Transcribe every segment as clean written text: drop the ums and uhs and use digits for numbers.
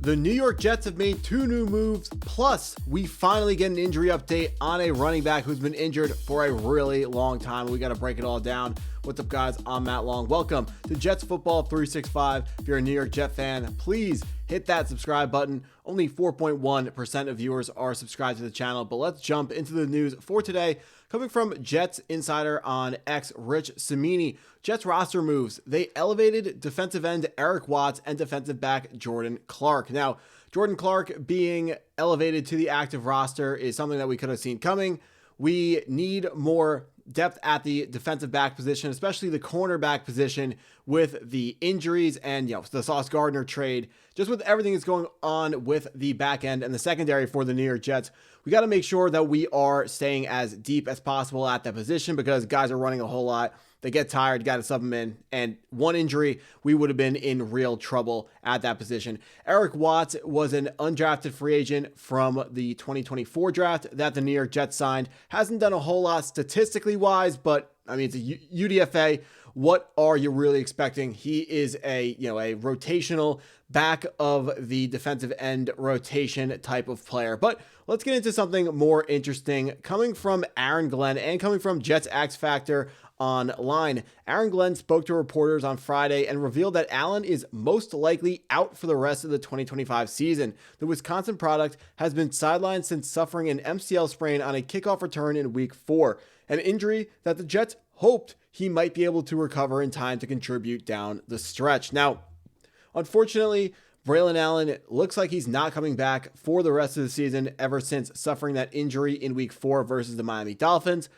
The New York Jets have made 2 new moves, plus we finally get an injury update on a running back who's been injured for a really long time. We got to break it all down. What's up, guys? I'm Matt Long. Welcome to Jets Football 365. If you're a New York Jet fan, please hit that subscribe button. Only 4.1% of viewers are subscribed to the channel, but let's jump into the news for today. Coming from Jets Insider on X, Rich Cimini. Jets roster moves. They elevated defensive end Eric Watts and defensive back Jordan Clark. Now, Jordan Clark being elevated to the active roster is something that we could have seen coming. We need more depth at the defensive back position, especially the cornerback position with the injuries and, the Sauce Gardner trade. Just with everything that's going on with the back end and the secondary for the New York Jets, we got to make sure that we are staying as deep as possible at that position because guys are running a whole lot. They get tired, got to sub them in, and one injury, we would have been in real trouble at that position. Eric Watts was an undrafted free agent from the 2024 draft that the New York Jets signed. Hasn't done a whole lot statistically wise, but it's a UDFA. What are you really expecting? He is a rotational back of the defensive end rotation type of player. But let's get into something more interesting coming from Aaron Glenn and coming from Jets X Factor online. Aaron Glenn spoke to reporters on Friday and revealed that Allen is most likely out for the rest of the 2025 season. The Wisconsin product has been sidelined since suffering an MCL sprain on a kickoff return in week 4, an injury that the Jets hoped he might be able to recover in time to contribute down the stretch. Now, unfortunately, Braelon Allen looks like he's not coming back for the rest of the season ever since suffering that injury in week 4 versus the Miami Dolphins.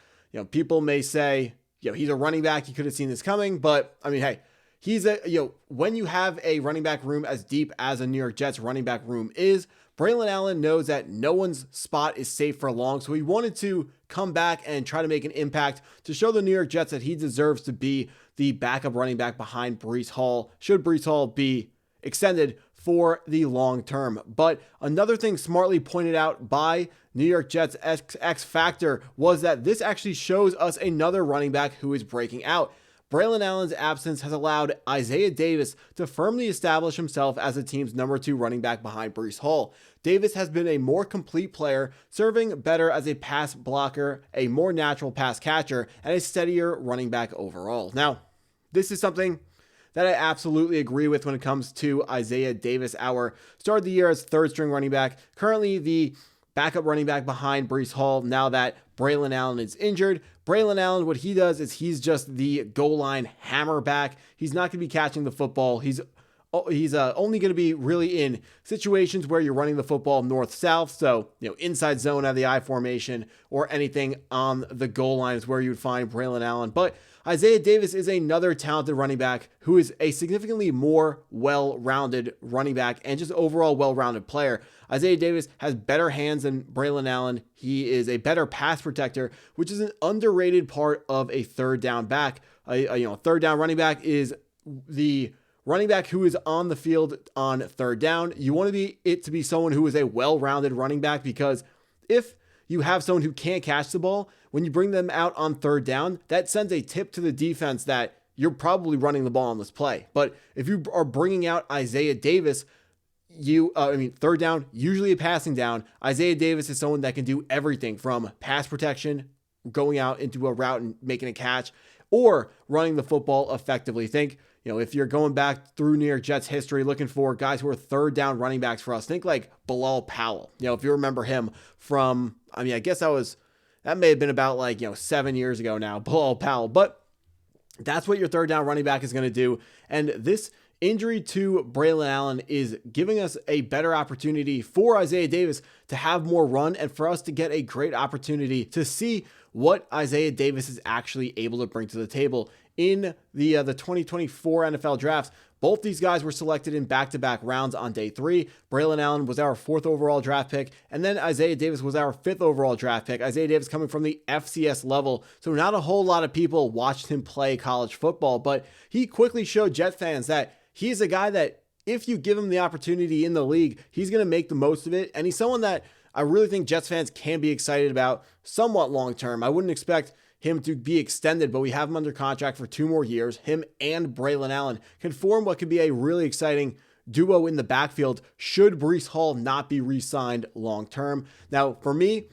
People may say, he's a running back. You could have seen this coming, but hey, he's when you have a running back room as deep as a New York Jets running back room is, Braelon Allen knows that no one's spot is safe for long. So he wanted to come back and try to make an impact to show the New York Jets that he deserves to be the backup running back behind Breece Hall, should Breece Hall be extended for the long term. But another thing smartly pointed out by New York Jets X Factor was that this actually shows us another running back who is breaking out. Braelon Allen's absence has allowed Isaiah Davis to firmly establish himself as the team's number 2 running back behind Breece Hall. Davis has been a more complete player, serving better as a pass blocker, a more natural pass catcher, and a steadier running back overall. Now, this is something that I absolutely agree with when it comes to Isaiah Davis. Our started the year as 3rd string running back, currently the backup running back behind Breece Hall now that Braelon Allen is injured. Braelon Allen, what he does is he's just the goal line hammer back. He's not going to be catching the football. He's only going to be really in situations where you're running the football north-south. So, inside zone out of the I formation or anything on the goal line is where you would find Braelon Allen. But Isaiah Davis is another talented running back who is a significantly more well-rounded running back and just overall well-rounded player. Isaiah Davis has better hands than Braelon Allen. He is a better pass protector, which is an underrated part of a third down back. Third down running back is the running back who is on the field on third down. You want it to be someone who is a well-rounded running back, because if you have someone who can't catch the ball, when you bring them out on third down, that sends a tip to the defense that you're probably running the ball on this play. But if you are bringing out Isaiah Davis, third down, usually a passing down, Isaiah Davis is someone that can do everything from pass protection, going out into a route and making a catch, or running the football effectively. Think, if you're going back through New York Jets history looking for guys who are third down running backs for us, think like Bilal Powell. If you remember him from, I guess that may have been about 7 years ago now, Bilal Powell. But that's what your third down running back is going to do. And this injury to Braelon Allen is giving us a better opportunity for Isaiah Davis to have more run and for us to get a great opportunity to see what Isaiah Davis is actually able to bring to the table. In the 2024 NFL drafts, both these guys were selected in back-to-back rounds on day 3. Braelon Allen was our 4th overall draft pick, and then Isaiah Davis was our 5th overall draft pick. Isaiah Davis coming from the FCS level, so not a whole lot of people watched him play college football, but he quickly showed Jet fans that he's a guy that if you give him the opportunity in the league, he's going to make the most of it, and he's someone that I really think Jets fans can be excited about somewhat long-term. I wouldn't expect him to be extended, but we have him under contract for 2 more years. Him and Braelon Allen can form what could be a really exciting duo in the backfield should Breece Hall not be re-signed long-term. Now, for me,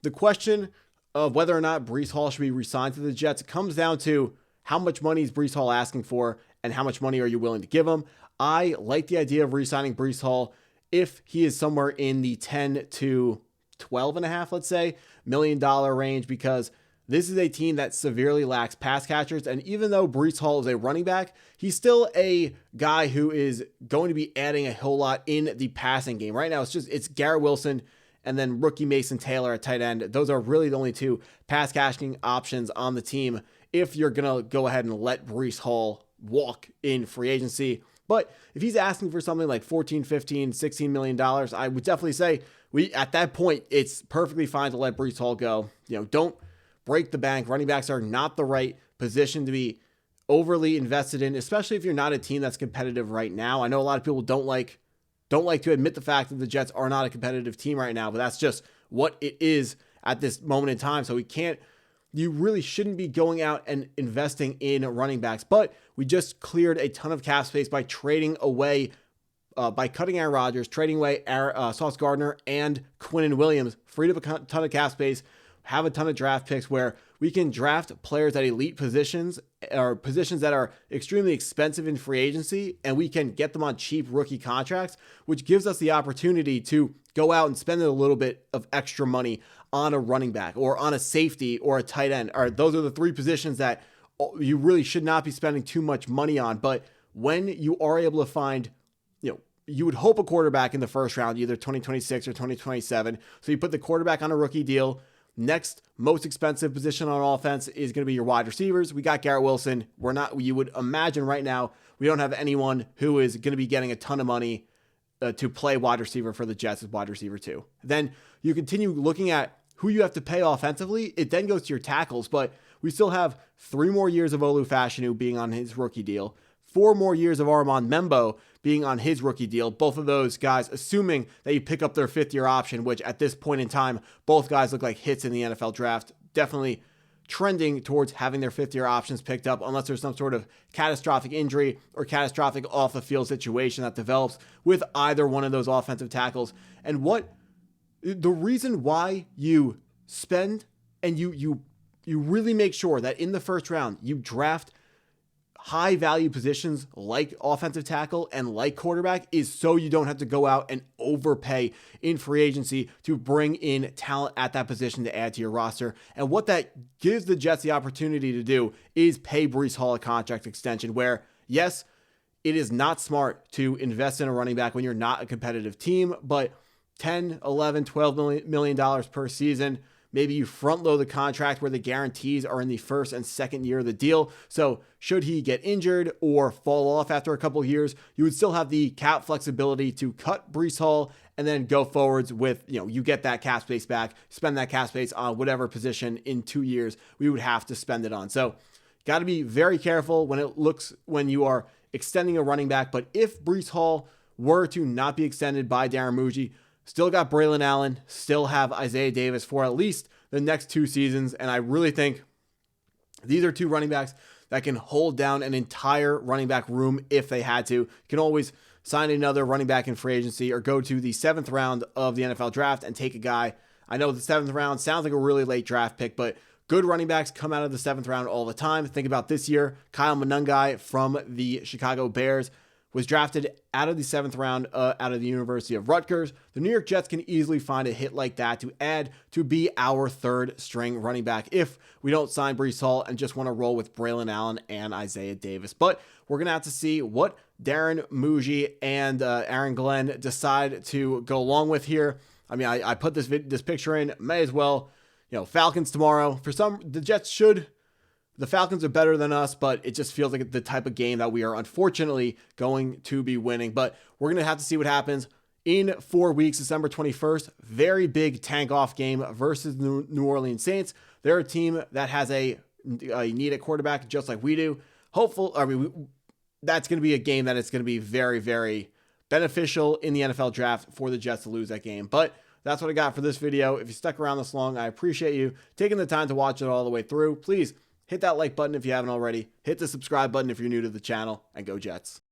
the question of whether or not Breece Hall should be re-signed to the Jets comes down to how much money is Breece Hall asking for and how much money are you willing to give him. I like the idea of re-signing Breece Hall if he is somewhere in the 10 to 12 and a half, let's say, $1 million range, because this is a team that severely lacks pass catchers. And even though Breece Hall is a running back, he's still a guy who is going to be adding a whole lot in the passing game. Right now, it's Garrett Wilson and then rookie Mason Taylor at tight end. Those are really the only two pass catching options on the team if you're going to go ahead and let Breece Hall walk in free agency. But if he's asking for something like $14, $15, $16 million, I would definitely say at that point, it's perfectly fine to let Breece Hall go. Don't break the bank. Running backs are not the right position to be overly invested in, especially if you're not a team that's competitive right now. I know a lot of people don't like to admit the fact that the Jets are not a competitive team right now, but that's just what it is at this moment in time. So you really shouldn't be going out and investing in running backs. But we just cleared a ton of cap space by trading away, by cutting Aaron Rodgers, trading away Sauce Gardner and Quinnen Williams, freed up a ton of cap space, have a ton of draft picks where we can draft players at elite positions or positions that are extremely expensive in free agency, and we can get them on cheap rookie contracts, which gives us the opportunity to go out and spend a little bit of extra money on a running back or on a safety or a tight end. Those are the three positions that you really should not be spending too much money on. But when you are able to find, you would hope a quarterback in the first round, either 2026 or 2027. So you put the quarterback on a rookie deal. Next most expensive position on offense is going to be your wide receivers. We got Garrett Wilson. You would imagine right now, we don't have anyone who is going to be getting a ton of money to play wide receiver for the Jets as wide receiver 2. Then you continue looking at who you have to pay offensively. It then goes to your tackles, but we still have 3 more years of Olu Fashanu being on his rookie deal, 4 more years of Armand Membo being on his rookie deal. Both of those guys, assuming that you pick up their 5th-year option, which at this point in time, both guys look like hits in the NFL draft, definitely trending towards having their 5th-year options picked up unless there's some sort of catastrophic injury or catastrophic off-the-field situation that develops with either one of those offensive tackles. And the reason why you spend and you really make sure that in the first round you draft high value positions like offensive tackle and like quarterback is so you don't have to go out and overpay in free agency to bring in talent at that position to add to your roster. And what that gives the Jets the opportunity to do is pay Breece Hall a contract extension where, yes, it is not smart to invest in a running back when you're not a competitive team, but $10, $11, $12 million per season. Maybe you front load the contract where the guarantees are in the first and second year of the deal. So should he get injured or fall off after a couple of years, you would still have the cap flexibility to cut Breece Hall and then go forwards with, you get that cap space back, spend that cap space on whatever position in 2 years we would have to spend it on. So got to be very careful when you are extending a running back. But if Breece Hall were to not be extended by Darren Muji, still got Braelon Allen, still have Isaiah Davis for at least the next 2 seasons. And I really think these are 2 running backs that can hold down an entire running back room if they had to. You can always sign another running back in free agency or go to the 7th round of the NFL draft and take a guy. I know the 7th round sounds like a really late draft pick, but good running backs come out of the 7th round all the time. Think about this year. Kyle Monangai from the Chicago Bears was drafted out of the 7th round out of the University of Rutgers. The New York Jets can easily find a hit like that to add to be our 3rd string running back if we don't sign Breece Hall and just want to roll with Braelon Allen and Isaiah Davis. But we're going to have to see what Darren Muji and Aaron Glenn decide to go along with here. I mean, I put this picture in, may as well, Falcons tomorrow. The Falcons are better than us, but it just feels like the type of game that we are unfortunately going to be winning. But we're going to have to see what happens in 4 weeks, December 21st. Very big tank off game versus the New Orleans Saints. They're a team that has a need at quarterback just like we do. That's going to be a game that it's going to be very, very beneficial in the NFL draft for the Jets to lose that game. But that's what I got for this video. If you stuck around this long, I appreciate you taking the time to watch it all the way through. Please hit that like button if you haven't already. Hit the subscribe button if you're new to the channel, and go Jets.